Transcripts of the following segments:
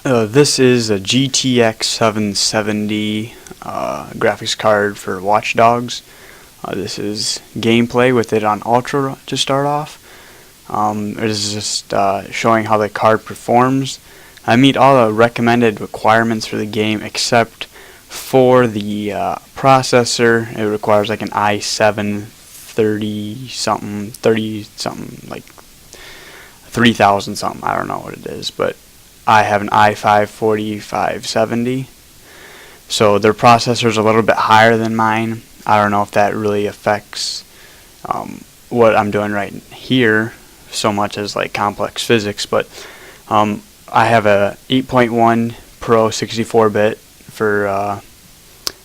This is a GTX 770 graphics card for Watch Dogs. This is gameplay with it on Ultra to start off. It is just showing how the card performs. I meet all the recommended requirements for the game except for the processor. It requires like an i7 30 something, like 3000 something. I don't know what it is, but I have an i5 4570. So their processor is a little bit higher than mine. I don't know if that really affects what I'm doing right here so much as like complex physics, but I have a 8.1 Pro 64-bit for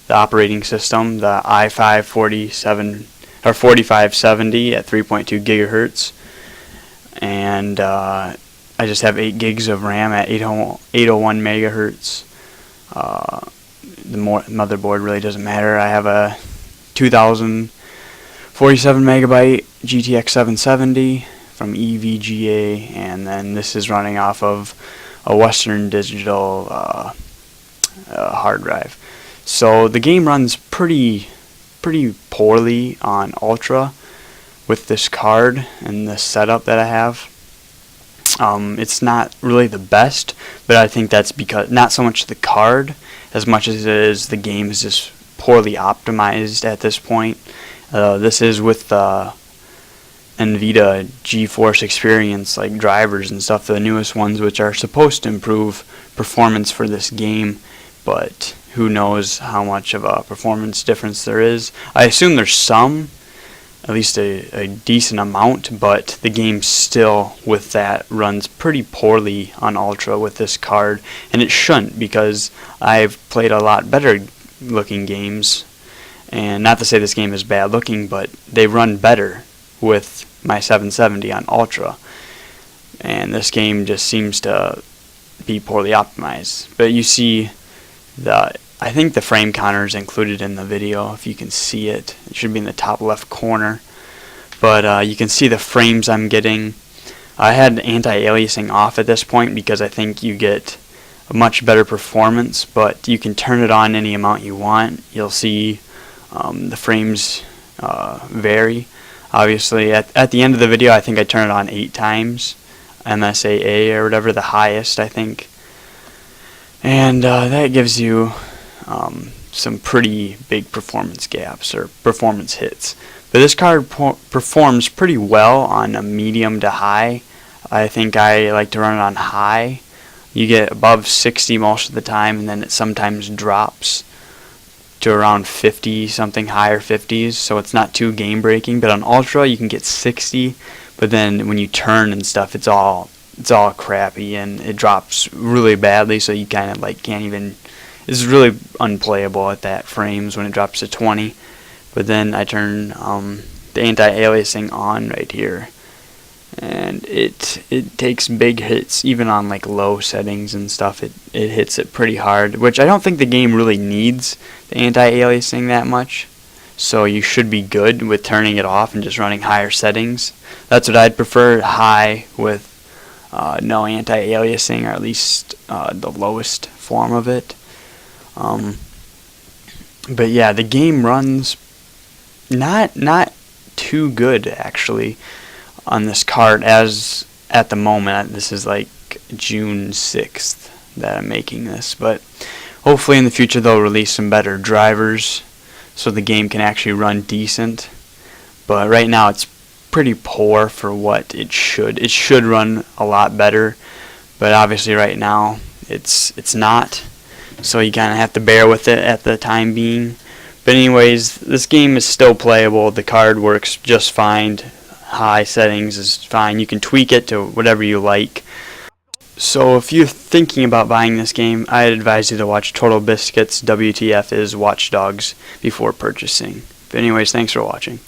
the operating system, the i5 4570 at 3.2 gigahertz, and I just have 8 gigs of RAM at 801 megahertz. The motherboard really doesn't matter. I have a 2047 megabyte GTX 770 from EVGA, and then this is running off of a Western Digital hard drive. So the game runs pretty poorly on Ultra with this card and the setup that I have. It's not really the best, but I think that's because not so much the card as much as it is the game is just poorly optimized at this point. This is with the NVIDIA GeForce experience, like drivers and stuff, the newest ones, which are supposed to improve performance for this game, but who knows how much of a performance difference there is. I assume there's some, at least a decent amount, but the game still with that runs pretty poorly on Ultra with this card, and it shouldn't, because I've played a lot better looking games, and not to say this game is bad looking, but they run better with my 770 on Ultra, and this game just seems to be poorly optimized. But you see I think the frame counter is included in the video. If you can see it, it should be in the top left corner. But you can see the frames I'm getting. I had anti-aliasing off at this point because I think you get a much better performance, but you can turn it on any amount you want. You'll see the frames vary. Obviously, at the end of the video, I think I turn it on 8 times, MSAA or whatever, the highest, I think. And that gives you some pretty big performance gaps or performance hits. But this card performs pretty well on a medium to high. I think I like to run it on high. You get above 60 most of the time, and then it sometimes drops to around 50, something higher 50s, so it's not too game breaking. But on Ultra you can get 60, but then when you turn and stuff, it's all crappy and it drops really badly, so you kind of like can't even, it's really unplayable at that frames when it drops to 20. But then I turn the anti-aliasing on right here, and it takes big hits even on like low settings and stuff. It hits it pretty hard, which I don't think the game really needs the anti-aliasing that much, so you should be good with turning it off and just running higher settings. That's what I'd prefer, high with no anti-aliasing, or at least the lowest form of it. But yeah, the game runs not too good actually on this card as at the moment. This is like June 6th that I'm making this, but hopefully in the future they'll release some better drivers so the game can actually run decent. But right now it's pretty poor for what it should. It should run a lot better, but obviously right now it's not, so you kind of have to bear with it at the time being. But anyways, this game is still playable. The card works just fine. High settings is fine. You can tweak it to whatever you like. So if you're thinking about buying this game, I'd advise you to watch Total Biscuit's WTF is Watch Dogs before purchasing. But anyways, thanks for watching.